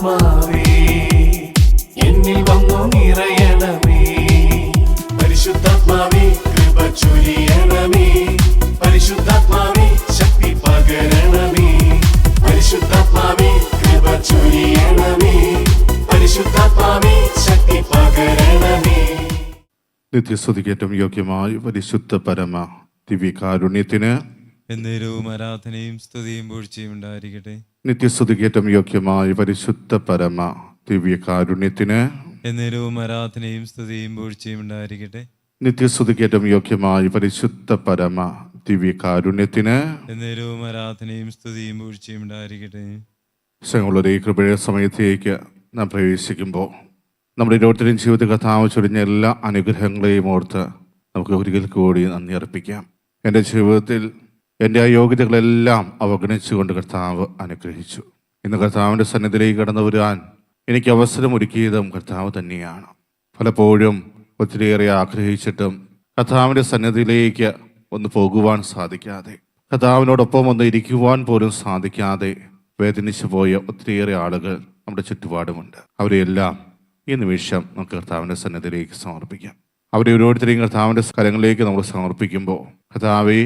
പരിശുദ്ധാത്മാവേ എന്നിൽ വന്നു നിറയണമേ. പരിശുദ്ധാത്മാവേ കൃപ ചൊരിയണമേ. പരിശുദ്ധാത്മാവേ ശക്തി പകരണമേ. പരിശുദ്ധാത്മാവേ കൃപ ചൊരിയണമേ. പരിശുദ്ധാത്മാവേ ശക്തി പകരണമേ. നിത്യസ്തുതിക്കേറ്റം യോഗ്യമായ പരിശുദ്ധ പരമ ദിവ്യകാരുണ്യത്തിന് എന്നേരവും ആരാധനയും സ്തുതിയും പൂഴ്ചയും ഉണ്ടായിരിക്കട്ടെ. നിത്യസ്തുതിക്കേറ്റം യോഗ്യമായ പരിശുദ്ധ പരമ ദിവ്യകാരുണ്യത്തിന് എന്നേരവും ആരാധനയും സ്തുതിയും പൂഴ്ചയും ഉണ്ടായിരിക്കട്ടെ. നിത്യസ്തുതിക്കേറ്റം യോഗ്യമായ പരിശുദ്ധ പരമ ദിവ്യകാരുണ്യത്തിന് എന്നേരവും ആരാധനയും സ്തുതിയും പൂഴ്ചയും ഉണ്ടായിരിക്കട്ടെ. സ്നേഹമുള്ളവരെ, ഈ കൃപയുടെ സമയത്തേക്ക് നാം പ്രവേശിക്കുമ്പോൾ നമ്മുടെ ഓരോരുത്തരും ജീവിത കഥാവ് ചൊരിഞ്ഞ എല്ലാ അനുഗ്രഹങ്ങളെയും ഓർത്ത് നമുക്ക് ഒരിക്കൽ കൂടി നന്ദി അർപ്പിക്കാം. എൻ്റെ ജീവിതത്തിൽ എൻ്റെ അയോഗ്യതകളെല്ലാം അവഗണിച്ചുകൊണ്ട് കർത്താവ് അനുഗ്രഹിച്ചു. ഇന്ന് കർത്താവിൻ്റെ സന്നിധിയിലേക്ക് കടന്നു വരാൻ എനിക്ക് അവസരം ഒരുക്കിയതും കർത്താവ് തന്നെയാണ്. പലപ്പോഴും ഒത്തിരിയേറെ ആഗ്രഹിച്ചിട്ടും കർത്താവിൻ്റെ സന്നിധിയിലേക്ക് ഒന്ന് പോകുവാൻ സാധിക്കാതെ, കർത്താവിനോടൊപ്പം ഒന്ന് ഇരിക്കുവാൻ പോലും സാധിക്കാതെ വേദനിച്ചു പോയ ഒത്തിരിയേറെ ആളുകൾ നമ്മുടെ ചുറ്റുപാടുമുണ്ട്. അവരെയെല്ലാം ഈ നിമിഷം നമുക്ക് കർത്താവിൻ്റെ സന്നിധിയിലേക്ക് സമർപ്പിക്കാം. അവരെ ഓരോരുത്തരെയും കർത്താവിൻ്റെ കരങ്ങളിലേക്ക് നമ്മൾ സമർപ്പിക്കുമ്പോൾ, കർത്താവെ,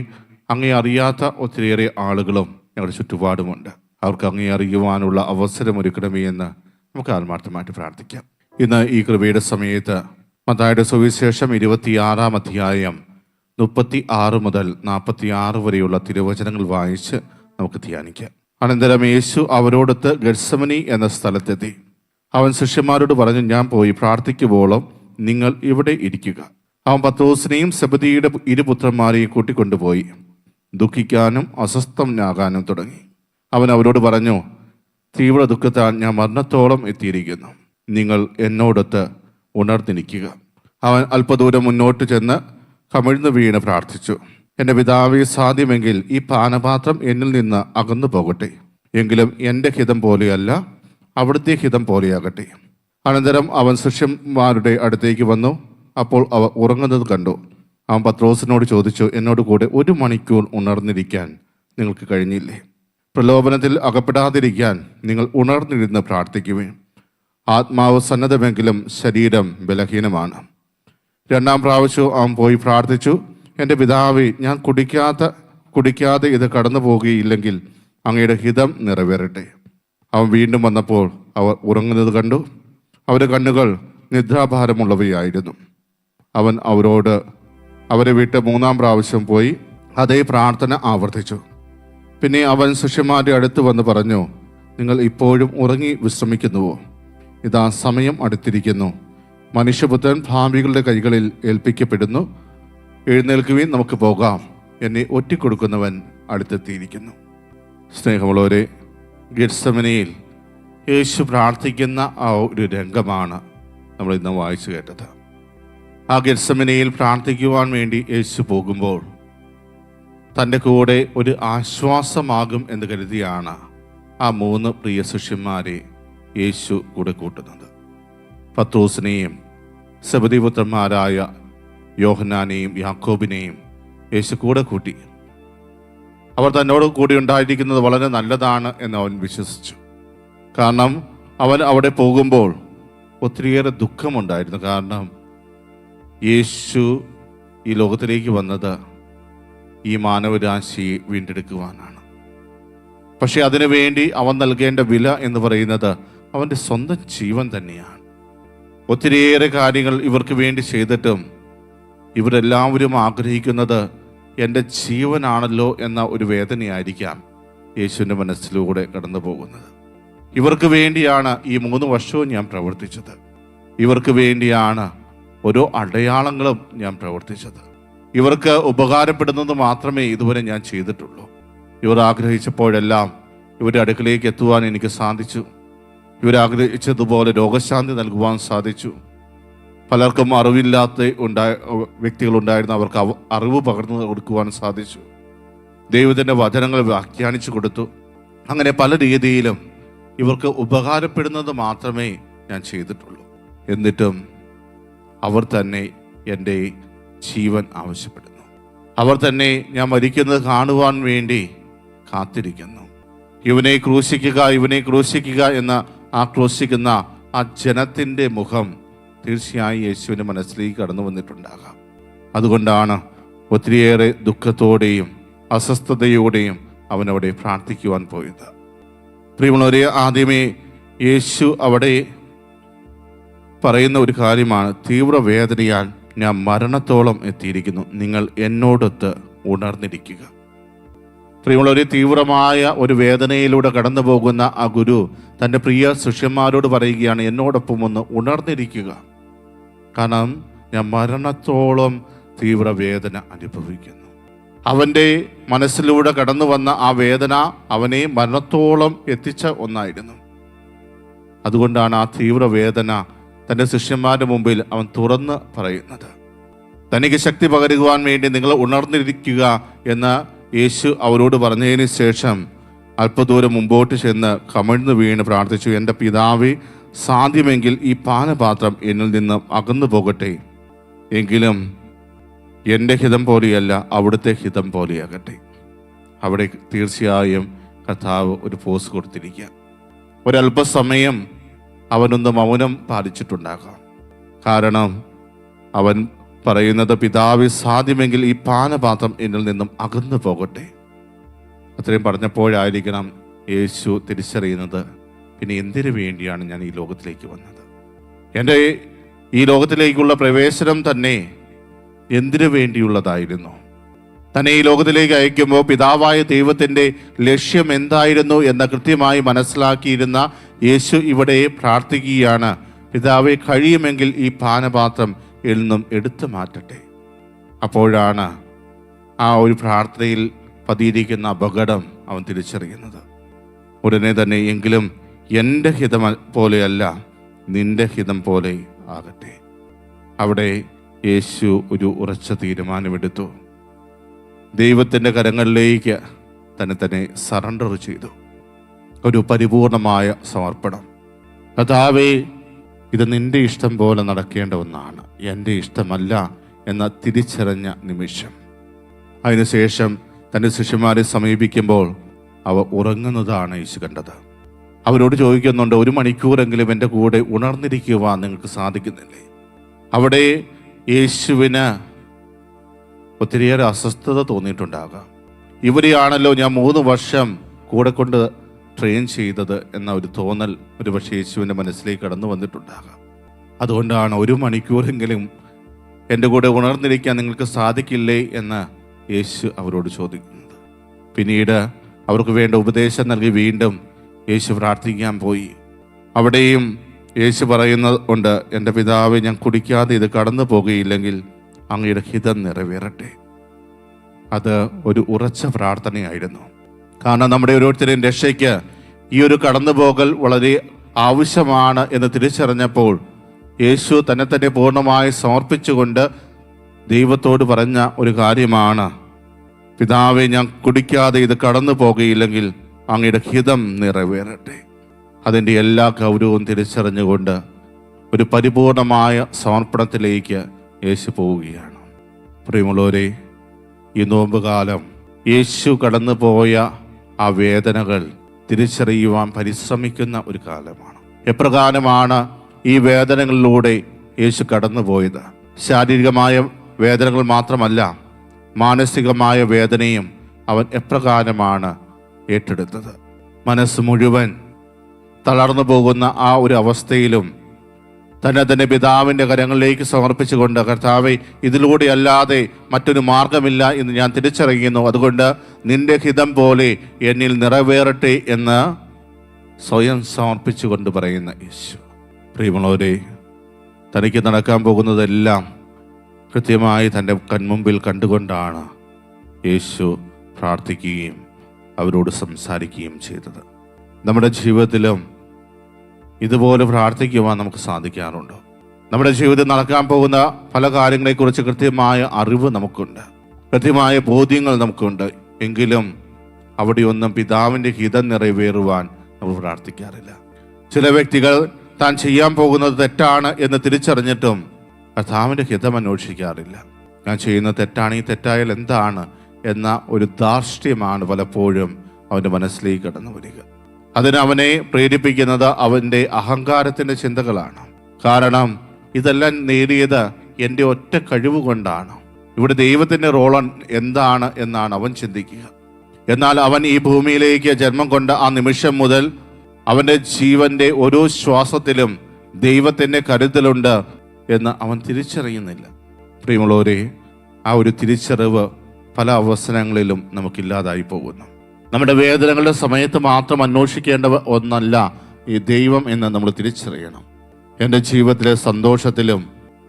അങ്ങേ അറിയാത്ത ഒത്തിരിയേറെ ആളുകളും ഞങ്ങളുടെ ചുറ്റുപാടുമുണ്ട്. അവർക്ക് അങ്ങേ അറിയുവാനുള്ള അവസരം ഒരുക്കണമേ എന്ന് നമുക്ക് ആത്മാർത്ഥമായിട്ട് പ്രാർത്ഥിക്കാം. ഇന്ന് ഈ കൃപയുടെ സമയത്ത് മത്തായിയുടെ സുവിശേഷം 26-ാം അധ്യായം 36 മുതൽ 46 വരെയുള്ള തിരുവചനങ്ങൾ വായിച്ച് നമുക്ക് ധ്യാനിക്കാം. അനന്തരം യേശു അവരോടൊത്ത് ഗെത്സമനി എന്ന സ്ഥലത്തെത്തി. അവൻ ശിഷ്യന്മാരോട് പറഞ്ഞു, ഞാൻ പോയി പ്രാർത്ഥിക്കുവോളം നിങ്ങൾ ഇവിടെ ഇരിക്കുക. അവൻ പത്രോസിനെയും സെബദിയുടെ ഇരുപുത്രന്മാരെയും കൂട്ടിക്കൊണ്ടുപോയി ദുഃഖിക്കാനും അസ്വസ്ഥനാകാനും തുടങ്ങി. അവൻ അവരോട് പറഞ്ഞു, തീവ്ര ദുഃഖത്താൽ ഞാൻ മരണത്തോളം എത്തിയിരിക്കുന്നു. നിങ്ങൾ എന്നോടൊത്ത് ഉണർന്നിരിക്കുക. അവൻ അല്പദൂരം മുന്നോട്ട് ചെന്ന് കമിഴ്ന്നു വീണ് പ്രാർത്ഥിച്ചു, എൻ്റെ പിതാവേ, സാധ്യമെങ്കിൽ ഈ പാനപാത്രം എന്നിൽ നിന്ന് അകന്നു പോകട്ടെ. എങ്കിലും എൻ്റെ ഹിതം പോലെയല്ല, അവിടുത്തെ ഹിതം പോലെയാകട്ടെ. അനന്തരം അവൻ ശിഷ്യന്മാരുടെ അടുത്തേക്ക് വന്നു. അപ്പോൾ അവർ ഉറങ്ങുന്നത് കണ്ടു. അവൻ പത്രോസിനോട് ചോദിച്ചു, എന്നോട് കൂടെ 1 മണിക്കൂർ ഉണർന്നിരിക്കാൻ നിങ്ങൾക്ക് കഴിഞ്ഞില്ലേ? പ്രലോഭനത്തിൽ അകപ്പെടാതിരിക്കാൻ നിങ്ങൾ ഉണർന്നിരുന്ന് പ്രാർത്ഥിക്കുവിൻ. ആത്മാവ് സന്നദ്ധമെങ്കിലും ശരീരം ബലഹീനമാണ്. 2-ാം പ്രാവശ്യവും അവൻ പോയി പ്രാർത്ഥിച്ചു, എൻ്റെ പിതാവേ, ഞാൻ കുടിക്കാതെ ഇത് കടന്നു പോകുകയില്ലെങ്കിൽ അങ്ങയുടെ ഹിതം നിറവേറട്ടെ. അവൻ വീണ്ടും വന്നപ്പോൾ അവർ ഉറങ്ങുന്നത് കണ്ടു. അവരുടെ കണ്ണുകൾ നിദ്രാഭാരമുള്ളവയായിരുന്നു. അവൻ അവരെ വിട്ട് 3-ാം പ്രാവശ്യം പോയി അതേ പ്രാർത്ഥന ആവർത്തിച്ചു. പിന്നെ അവൻ ശിഷ്യന്മാരുടെ അടുത്ത് വന്ന് പറഞ്ഞു, നിങ്ങൾ ഇപ്പോഴും ഉറങ്ങി വിശ്രമിക്കുന്നുവോ? ഇതാ സമയം അടുത്തിരിക്കുന്നു. മനുഷ്യപുത്രൻ പാപികളുടെ കൈകളിൽ ഏൽപ്പിക്കപ്പെടുന്നു. എഴുന്നേൽക്കുവിൻ, നമുക്ക് പോകാം. എന്നെ ഒറ്റിക്കൊടുക്കുന്നവൻ അടുത്തെത്തിയിരിക്കുന്നു. സ്നേഹമുള്ളവരെ, ഗെത്സമനിയിൽ യേശു പ്രാർത്ഥിക്കുന്ന ആ ഒരു രംഗമാണ് നമ്മൾ ഇന്ന് വായിച്ചു കേട്ടത്. ആ ഗെത്സമനിയിൽ പ്രാർത്ഥിക്കുവാൻ വേണ്ടി യേശു പോകുമ്പോൾ തൻ്റെ കൂടെ ഒരു ആശ്വാസമാകും എന്ന് കരുതിയാണ് ആ 3 പ്രിയ ശിഷ്യന്മാരെ യേശു കൂടെ കൂട്ടുന്നത്. പത്രോസിനെയും സെബദിപുത്രന്മാരായ യോഹന്നാനെയും യാക്കോബിനെയും യേശു കൂടെ കൂട്ടി. അവർ തന്നോട് കൂടി ഉണ്ടായിരിക്കുന്നത് വളരെ നല്ലതാണ് എന്ന് അവൻ വിശ്വസിച്ചു. കാരണം അവൻ അവിടെ പോകുമ്പോൾ ഒത്തിരിയേറെ ദുഃഖമുണ്ടായിരുന്നു. കാരണം യേശു ഈ ലോകത്തിലേക്ക് വന്നത് ഈ മാനവരാശിയെ വീണ്ടെടുക്കുവാനാണ്. പക്ഷെ അതിനുവേണ്ടി അവൻ നൽകേണ്ട വില എന്ന് പറയുന്നത് അവൻ്റെ സ്വന്തം ജീവൻ തന്നെയാണ്. ഒത്തിരിയേറെ കാര്യങ്ങൾ ഇവർക്ക് വേണ്ടി ചെയ്തിട്ടും ഇവരെല്ലാവരും ആഗ്രഹിക്കുന്നത് എൻ്റെ ജീവനാണല്ലോ എന്ന ഒരു വേദനയായിരിക്കാം യേശുവിൻ്റെ മനസ്സിലൂടെ കടന്നു പോകുന്നത്. ഇവർക്ക് വേണ്ടിയാണ് ഈ 3 വർഷവും ഞാൻ പ്രവർത്തിച്ചത്. ഇവർക്ക് വേണ്ടിയാണ് ഓരോ അടയാളങ്ങളും ഞാൻ പ്രവർത്തിച്ചത്. ഇവർക്ക് ഉപകാരപ്പെടുന്നത് മാത്രമേ ഇതുവരെ ഞാൻ ചെയ്തിട്ടുള്ളൂ. ഇവർ ആഗ്രഹിച്ചപ്പോഴെല്ലാം ഇവരുടെ അടുക്കലേക്ക് എത്തുവാൻ എനിക്ക് സാധിച്ചു. ഇവരാഗ്രഹിച്ചതുപോലെ രോഗശാന്തി നൽകുവാൻ സാധിച്ചു. പലർക്കും അറിവില്ലാത്ത വ്യക്തികളുണ്ടായിരുന്നു, അവർക്ക് അറിവ് പകർന്നു കൊടുക്കുവാൻ സാധിച്ചു. ദൈവത്തിൻ്റെ വചനങ്ങൾ വ്യാഖ്യാനിച്ചു കൊടുത്തു. അങ്ങനെ പല രീതിയിലും ഇവർക്ക് ഉപകാരപ്പെടുന്നത് മാത്രമേ ഞാൻ ചെയ്തിട്ടുള്ളൂ. എന്നിട്ടും അവർ തന്നെ എൻ്റെ ജീവൻ ആവശ്യപ്പെടുന്നു. അവർ തന്നെ ഞാൻ മരിക്കുന്നത് കാണുവാൻ വേണ്ടി കാത്തിരിക്കുന്നു. ഇവനെ ക്രൂശിക്കുക എന്ന ആക്രോശിക്കുന്ന ആ ജനത്തിൻ്റെ മുഖം തീർച്ചയായും യേശുവിൻ്റെ മനസ്സിലേക്ക് കടന്നു വന്നിട്ടുണ്ടാകാം. അതുകൊണ്ടാണ് ഒത്തിരിയേറെ ദുഃഖത്തോടെയും അസ്വസ്ഥതയോടെയും അവനവിടെ പ്രാർത്ഥിക്കുവാൻ പോയത്. പ്രിയമുള്ളവരെ, ആദ്യമേ യേശു അവിടെ പറയുന്ന ഒരു കാര്യമാണ്, തീവ്രവേദനയാൽ ഞാൻ മരണത്തോളം എത്തിയിരിക്കുന്നു, നിങ്ങൾ എന്നോടൊത്ത് ഉണർന്നിരിക്കുക. പ്രിയമുള്ളവരെ, തീവ്രമായ ഒരു വേദനയിലൂടെ കടന്നു പോകുന്ന ആ ഗുരു തൻ്റെ പ്രിയ ശിഷ്യന്മാരോട് പറയുകയാണ്, എന്നോടൊപ്പം ഒന്ന് ഉണർന്നിരിക്കുക. കാരണം ഞാൻ മരണത്തോളം തീവ്രവേദന അനുഭവിക്കുന്നു. അവൻ്റെ മനസ്സിലൂടെ കടന്നു വന്ന ആ വേദന അവനെ മരണത്തോളം എത്തിച്ച ഒന്നായിരുന്നു. അതുകൊണ്ടാണ് ആ തീവ്രവേദന തൻ്റെ ശിഷ്യന്മാരുടെ മുമ്പിൽ അവൻ തുറന്ന് പറയുന്നത്. തനിക്ക് ശക്തി പകരുവാൻ വേണ്ടി നിങ്ങൾ ഉണർന്നിരിക്കുക എന്ന് യേശു അവരോട് പറഞ്ഞതിന് ശേഷം അല്പദൂരം മുമ്പോട്ട് ചെന്ന് കമിഴ്ന്നു വീണ് പ്രാർത്ഥിച്ചു, എൻ്റെ പിതാവേ, സാധ്യമെങ്കിൽ ഈ പാനപാത്രം എന്നിൽ നിന്ന് അകന്നു പോകട്ടെ, എങ്കിലും എൻ്റെ ഹിതം പോലെയല്ല അവിടുത്തെ ഹിതം പോലെയാകട്ടെ. അവിടെ തീർച്ചയായും കർത്താവ് ഒരു പോസ് കൊടുത്തിരിക്കുക. ഒരല്പസമയം അവനൊന്ന് മൗനം പാലിച്ചിട്ടുണ്ടാകാം. കാരണം അവൻ പറയുന്നത്, പിതാവേ, സാധ്യമെങ്കിൽ ഈ പാനപാത്രം എന്നിൽ നിന്നും അകന്നു പോകട്ടെ. അത്രയും പറഞ്ഞപ്പോഴായിരിക്കണം യേശു തിരിച്ചറിയുന്നത്, പിന്നെ എന്തിനു വേണ്ടിയാണ് ഞാൻ ഈ ലോകത്തിലേക്ക് വന്നത്? എൻ്റെ ഈ ലോകത്തിലേക്കുള്ള പ്രവേശനം തന്നെ എന്തിനു വേണ്ടിയുള്ളതായിരുന്നു? തന്നെ ഈ ലോകത്തിലേക്ക് അയക്കുമ്പോൾ പിതാവായ ദൈവത്തിൻ്റെ ലക്ഷ്യം എന്തായിരുന്നു എന്ന് കൃത്യമായി മനസ്സിലാക്കിയിരുന്ന യേശു ഇവിടെ പ്രാർത്ഥിക്കുകയാണ്, പിതാവേ, കഴിയുമെങ്കിൽ ഈ പാനപാത്രം എന്നും എടുത്തു മാറ്റട്ടെ. അപ്പോഴാണ് ആ ഒരു പ്രാർത്ഥനയിൽ പതിയിരിക്കുന്ന അപകടം അവൻ തിരിച്ചറിയുന്നത്. ഉടനെ തന്നെ, എങ്കിലും എൻ്റെ ഹിതം പോലെയല്ല നിന്റെ ഹിതം പോലെ ആകട്ടെ. അവിടെ യേശു ഒരു ഉറച്ച തീരുമാനമെടുത്തു. ദൈവത്തിൻ്റെ കരങ്ങളിലേക്ക് തന്നെ സറണ്ടർ ചെയ്തു. ഒരു പരിപൂർണമായ സമർപ്പണം. കർത്താവേ, ഇത് നിന്റെ ഇഷ്ടം പോലെ നടക്കേണ്ട ഒന്നാണ്, എൻ്റെ ഇഷ്ടമല്ല എന്ന തിരിച്ചറിഞ്ഞ നിമിഷം. അതിനുശേഷം തൻ്റെ ശിഷ്യന്മാരെ സമീപിക്കുമ്പോൾ അവ ഉറങ്ങുന്നതാണ് യേശു കണ്ടത്. അവരോട് ചോദിക്കുന്നുണ്ട്, 1 മണിക്കൂറെങ്കിലും എൻ്റെ കൂടെ ഉണർന്നിരിക്കുവാൻ നിങ്ങൾക്ക് സാധിക്കുന്നില്ലേ? അവിടെ യേശുവിന് ഒത്തിരിയേറെ അസ്വസ്ഥത തോന്നിയിട്ടുണ്ടാകാം. ഇവരെയാണല്ലോ ഞാൻ 3 വർഷം കൂടെ കൊണ്ട് ട്രെയിൻ ചെയ്തത് എന്ന ഒരു തോന്നൽ ഒരുപക്ഷെ യേശുവിൻ്റെ മനസ്സിലേക്ക് കടന്നു വന്നിട്ടുണ്ടാകാം. അതുകൊണ്ടാണ് 1 മണിക്കൂറെങ്കിലും എൻ്റെ കൂടെ ഉണർന്നിരിക്കാൻ നിങ്ങൾക്ക് സാധിക്കില്ലേ എന്ന് യേശു അവരോട് ചോദിക്കുന്നത്. പിന്നീട് അവർക്ക് വേണ്ട ഉപദേശം നൽകി വീണ്ടും യേശു പ്രാർത്ഥിക്കാൻ പോയി. അവിടെയും യേശു പറയുന്നുണ്ട്, എൻ്റെ പിതാവേ, ഞാൻ കുടിക്കാതെ ഇത് കടന്നു പോകുകയില്ലെങ്കിൽ അങ്ങയുടെ ഹിതം നിറവേറട്ടെ. അത് ഒരു ഉറച്ച പ്രാർത്ഥനയായിരുന്നു. കാരണം നമ്മുടെ ഓരോരുത്തരുടെയും രക്ഷയ്ക്ക് ഈ ഒരു കടന്നുപോകൽ വളരെ ആവശ്യമാണ് എന്ന് തിരിച്ചറിഞ്ഞപ്പോൾ യേശു തന്നെ പൂർണ്ണമായി സമർപ്പിച്ചുകൊണ്ട് ദൈവത്തോട് പറഞ്ഞ ഒരു കാര്യമാണ്, പിതാവേ, ഞാൻ കുടിക്കാതെ ഇത് കടന്നു പോകുകയില്ലെങ്കിൽ അങ്ങയുടെ ഹിതം നിറവേറട്ടെ. അതിൻ്റെ എല്ലാ ഗൗരവവും തിരിച്ചറിഞ്ഞുകൊണ്ട് ഒരു പരിപൂർണമായ സമർപ്പണത്തിലേക്ക് യേശു പോവുകയാണ്. പ്രിയമുള്ളവരെ, ഈ നോമ്പുകാലം യേശു കടന്നുപോയ ആ വേദനകൾ തിരിച്ചറിയുവാൻ പരിശ്രമിക്കുന്ന ഒരു കാലമാണ്. എപ്രകാരമാണ് ഈ വേദനകളിലൂടെ യേശു കടന്നുപോയത്? ശാരീരികമായ വേദനകൾ മാത്രമല്ല, മാനസികമായ വേദനയും അവൻ എപ്രകാരമാണ് ഏറ്റെടുത്തത്? മനസ്സ് മുഴുവൻ തളർന്നു പോകുന്ന ആ ഒരു അവസ്ഥയിലും തന്നെ പിതാവിൻ്റെ കരങ്ങളിലേക്ക് സമർപ്പിച്ചുകൊണ്ട്, കർത്താവേ, ഇതിലൂടെ അല്ലാതെ മറ്റൊരു മാർഗമില്ല എന്ന് ഞാൻ തിരിച്ചറിയുന്നു, അതുകൊണ്ട് നിന്റെ ഹിതം പോലെ എന്നിൽ നിറവേറട്ടെ എന്ന് സ്വയം സമർപ്പിച്ചുകൊണ്ട് പറയുന്ന യേശു. പ്രിയമുള്ളവരെ, തനിക്ക് നടക്കാൻ പോകുന്നതെല്ലാം കൃത്യമായി തൻ്റെ കൺമുമ്പിൽ കണ്ടുകൊണ്ടാണ് യേശു പ്രാർത്ഥിക്കുകയും അവരോട് സംസാരിക്കുകയും ചെയ്തത്. നമ്മുടെ ജീവിതത്തിലും ഇതുപോലെ പ്രാർത്ഥിക്കുവാൻ നമുക്ക് സാധിക്കാറുണ്ട്. നമ്മുടെ ജീവിതത്തിൽ നടക്കാൻ പോകുന്ന പല കാര്യങ്ങളെക്കുറിച്ച് കൃത്യമായ അറിവ് നമുക്കുണ്ട്, കൃത്യമായ ബോധ്യങ്ങൾ നമുക്കുണ്ട്. എങ്കിലും അവിടെയൊന്നും പിതാവിൻ്റെ ഹിതം നിറവേറുവാൻ നമ്മൾ പ്രാർത്ഥിക്കാറില്ല. ചില വ്യക്തികൾ താൻ ചെയ്യാൻ പോകുന്നത് തെറ്റാണ് എന്ന് തിരിച്ചറിഞ്ഞിട്ടും കർത്താവിൻ്റെ ഹിതം അന്വേഷിക്കാറില്ല. ഞാൻ ചെയ്യുന്നത് തെറ്റാണ്, ഈ തെറ്റായാൽ എന്താണ് എന്ന ഒരു ധാർഷ്ട്യമാണ് പലപ്പോഴും അവൻ്റെ മനസ്സിലേക്ക് കടന്നു വരിക. അതിനവനെ പ്രേരിപ്പിക്കുന്നത് അവൻ്റെ അഹങ്കാരത്തിൻ്റെ ചിന്തകളാണ്. കാരണം ഇതെല്ലാം നേടിയത് എൻ്റെ ഒറ്റ കഴിവ് കൊണ്ടാണ്. ഇവിടെ ദൈവത്തിൻ്റെ റോൾ എന്താണ് എന്നാണ് അവൻ ചിന്തിക്കുക. എന്നാൽ അവൻ ഈ ഭൂമിയിലേക്ക് ജന്മം കൊണ്ട ആ നിമിഷം മുതൽ അവൻ്റെ ജീവൻ്റെ ഓരോ ശ്വാസത്തിലും ദൈവത്തിൻ്റെ കരുതലുണ്ട് എന്ന് അവൻ തിരിച്ചറിയുന്നില്ല. പ്രിയമുള്ളവരെ, ആ ഒരു തിരിച്ചറിവ് പല അവസരങ്ങളിലും നമുക്കില്ലാതായി പോകുന്നു. നമ്മുടെ വേദനകളുടെ സമയത്ത് മാത്രം അന്വേഷിക്കേണ്ട ഒന്നല്ല ഈ ദൈവം എന്ന് നമ്മൾ തിരിച്ചറിയണം. എൻ്റെ ജീവിതത്തിലെ സന്തോഷത്തിലും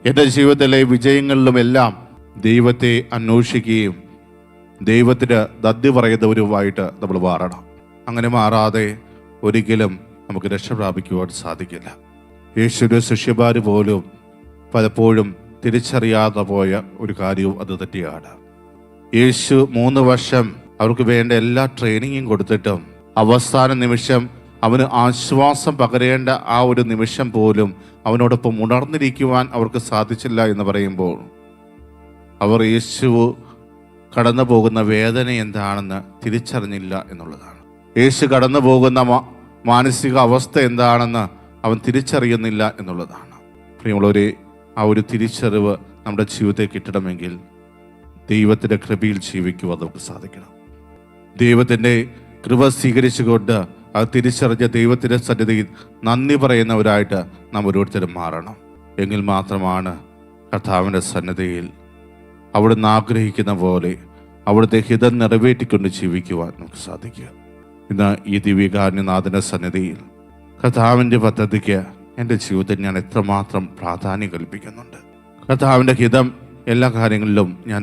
എൻ്റെ ജീവിതത്തിലെ വിജയങ്ങളിലുമെല്ലാം ദൈവത്തെ അന്വേഷിക്കുകയും ദൈവത്തിന് നന്ദി പറയുന്നവരുമായിട്ട് നമ്മൾ മാറണം. അങ്ങനെ മാറാതെ ഒരിക്കലും നമുക്ക് രക്ഷ പ്രാപിക്കുവാൻ സാധിക്കില്ല. യേശുവിൻ്റെ ശിഷ്യന്മാർ പോലും പലപ്പോഴും തിരിച്ചറിയാതെ പോയ ഒരു കാര്യവും അത് തന്നെയാണ്. യേശു 3 വർഷം അവർക്ക് വേണ്ട എല്ലാ ട്രെയിനിങ്ങും കൊടുത്തിട്ടും അവസാന നിമിഷം അവന് ആശ്വാസം പകരേണ്ട ആ ഒരു നിമിഷം പോലും അവനോടൊപ്പം ഉണർന്നിരിക്കുവാൻ അവർക്ക് സാധിച്ചില്ല എന്ന് പറയുമ്പോൾ അവർ യേശു കടന്നു പോകുന്ന വേദന എന്താണെന്ന് തിരിച്ചറിഞ്ഞില്ല എന്നുള്ളതാണ്. യേശു കടന്നു പോകുന്ന മാനസിക അവസ്ഥ എന്താണെന്ന് അവൻ തിരിച്ചറിയുന്നില്ല എന്നുള്ളതാണ്. പ്രിയമുള്ളവരെ, ആ ഒരു തിരിച്ചറിവ് നമ്മുടെ ജീവിതത്തിൽ കിട്ടണമെങ്കിൽ ദൈവത്തിൻ്റെ കൃപയിൽ ജീവിക്കുവാൻ നമുക്ക് സാധിക്കണം. ദൈവത്തിൻ്റെ കൃപ സ്വീകരിച്ചുകൊണ്ട് അത് തിരിച്ചറിഞ്ഞ ദൈവത്തിൻ്റെ സന്നിധിയിൽ നന്ദി പറയുന്നവരായിട്ട് നാം ഓരോരുത്തരും മാറണം. എങ്കിൽ മാത്രമാണ് കർത്താവിൻ്റെ സന്നിധിയിൽ അവിടുന്ന് ആഗ്രഹിക്കുന്ന പോലെ അവിടുത്തെ ഹിതം നിറവേറ്റിക്കൊണ്ട് ജീവിക്കുവാൻ നമുക്ക് സാധിക്കുക. ഇന്ന് ഈ ദിവ്യകാരുണ്യനാഥൻ്റെ സന്നിധിയിൽ കർത്താവിൻ്റെ പദ്ധതിക്ക് എൻ്റെ ജീവിതത്തിൽ ഞാൻ എത്രമാത്രം പ്രാധാന്യം കൽപ്പിക്കുന്നുണ്ട്. കർത്താവിൻ്റെ ഹിതം എല്ലാ കാര്യങ്ങളിലും ഞാൻ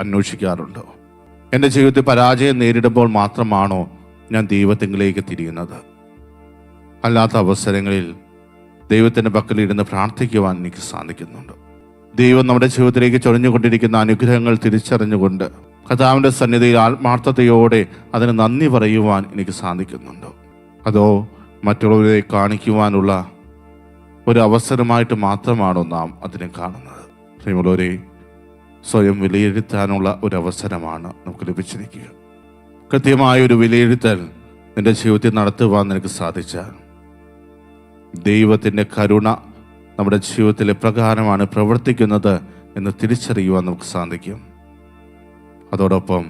അന്വേഷിക്കാറുണ്ടോ? എൻ്റെ ജീവിതത്തിൽ പരാജയം നേരിടുമ്പോൾ മാത്രമാണോ ഞാൻ ദൈവത്തിലേക്ക് തിരിയുന്നത്? അല്ലാത്ത അവസരങ്ങളിൽ ദൈവത്തിൻ്റെ പക്കലിരുന്ന് പ്രാർത്ഥിക്കുവാൻ എനിക്ക് സാധിക്കുന്നുണ്ട്. ദൈവം നമ്മുടെ ജീവിതത്തിലേക്ക് ചൊരിഞ്ഞുകൊണ്ടിരിക്കുന്ന അനുഗ്രഹങ്ങൾ തിരിച്ചറിഞ്ഞുകൊണ്ട് കർത്താവിൻ്റെ സന്നിധിയിൽ ആത്മാർത്ഥതയോടെ അതിന് നന്ദി പറയുവാൻ എനിക്ക് സാധിക്കുന്നുണ്ടോ? അതോ മറ്റുള്ളവരെ കാണിക്കുവാനുള്ള ഒരു അവസരമായിട്ട് മാത്രമാണോ നാം അതിനെ കാണുന്നത്? പ്രിയമുള്ളവരെ, സ്വയം വിലയിരുത്താനുള്ള ഒരു അവസരമാണ് നമുക്ക് ലഭിച്ചിരിക്കുക. കൃത്യമായ ഒരു വിലയിരുത്തൽ നിന്റെ ജീവിതത്തിൽ നടത്തുവാൻ നിനക്ക് സാധിച്ചാൽ ദൈവത്തിൻ്റെ കരുണ നമ്മുടെ ജീവിതത്തിൽ എപ്രകാരമാണ് പ്രവർത്തിക്കുന്നത് എന്ന് തിരിച്ചറിയുവാൻ നമുക്ക് സാധിക്കും. അതോടൊപ്പം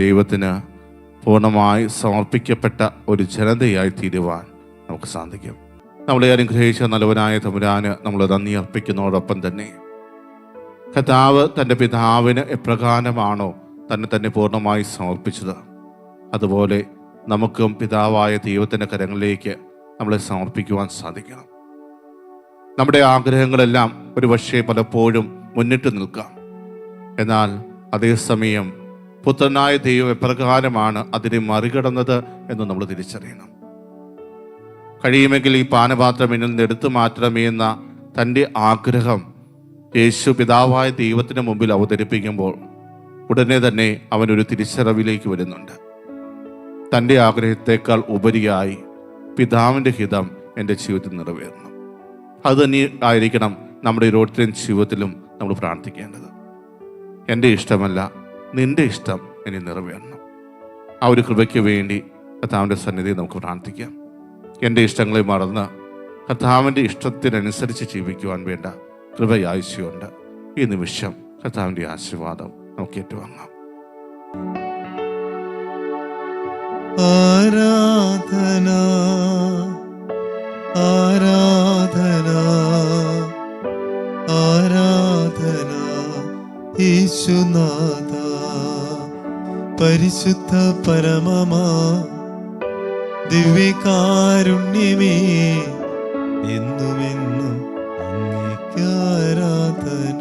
ദൈവത്തിന് പൂർണ്ണമായി സമർപ്പിക്കപ്പെട്ട ഒരു ജനതയായി തീരുവാൻ നമുക്ക് സാധിക്കും. നമ്മളെ അനുഗ്രഹിച്ച നല്ലവനായ തമ്പുരാന് നമ്മൾ നന്ദി അർപ്പിക്കുന്നതോടൊപ്പം തന്നെ കർത്താവ് തൻ്റെ പിതാവിന് എപ്രകാരമാണോ തന്നെ പൂർണ്ണമായി സമർപ്പിച്ചത്, അതുപോലെ നമുക്കും പിതാവായ ദൈവത്തിൻ്റെ കരങ്ങളിലേക്ക് നമ്മളെ സമർപ്പിക്കുവാൻ സാധിക്കണം. നമ്മുടെ ആഗ്രഹങ്ങളെല്ലാം ഒരു പക്ഷേ പലപ്പോഴും മുന്നിട്ട് നിൽക്കാം. എന്നാൽ അതേസമയം പുത്രനായ ദൈവം എപ്രകാരമാണ് അതിനെ മറികടന്നത് എന്ന് നമ്മൾ തിരിച്ചറിയണം. കഴിയുമെങ്കിൽ ഈ പാനപാത്രം എന്നിൽ നിന്ന് എടുത്തു മാറ്റണമേ എന്ന തൻ്റെ ആഗ്രഹം യേശു പിതാവായ ദൈവത്തിന് മുമ്പിൽ അവതരിപ്പിക്കുമ്പോൾ ഉടനെ തന്നെ അവനൊരു തിരിച്ചറിവിലേക്ക് വരുന്നുണ്ട്. തൻ്റെ ആഗ്രഹത്തേക്കാൾ ഉപരിയായി പിതാവിൻ്റെ ഹിതം എൻ്റെ ജീവിതത്തിൽ നിറവേറണം. അത് തന്നെ ആയിരിക്കണം നമ്മുടെ ഓരോരുത്തരും ജീവിതത്തിലും നമ്മൾ പ്രാർത്ഥിക്കേണ്ടത്. എൻ്റെ ഇഷ്ടമല്ല, നിൻ്റെ ഇഷ്ടം ഇനി നിറവേറണം. ആ ഒരു കൃപയ്ക്ക് വേണ്ടി കർത്താവിൻ്റെ സന്നിധിയിൽ നമുക്ക് പ്രാർത്ഥിക്കാം. എൻ്റെ ഇഷ്ടങ്ങളെ മറന്ന് കർത്താവിൻ്റെ ഇഷ്ടത്തിനനുസരിച്ച് ജീവിക്കുവാൻ വേണ്ട കൃപയാഴ്ചയുണ്ട്. ഈ നിമിഷം കർത്താവിൻ്റെ ആശീർവാദം നമുക്ക് ഏറ്റുവാങ്ങാം. ആരാധന ആരാധന ആരാധന യേശുനാഥ, പരിശുദ്ധ പരമമാ ദിവ്യകാരുണ്യമേ, എന്നുമെന്നും അങ്ങേക്ക് ആരാധന.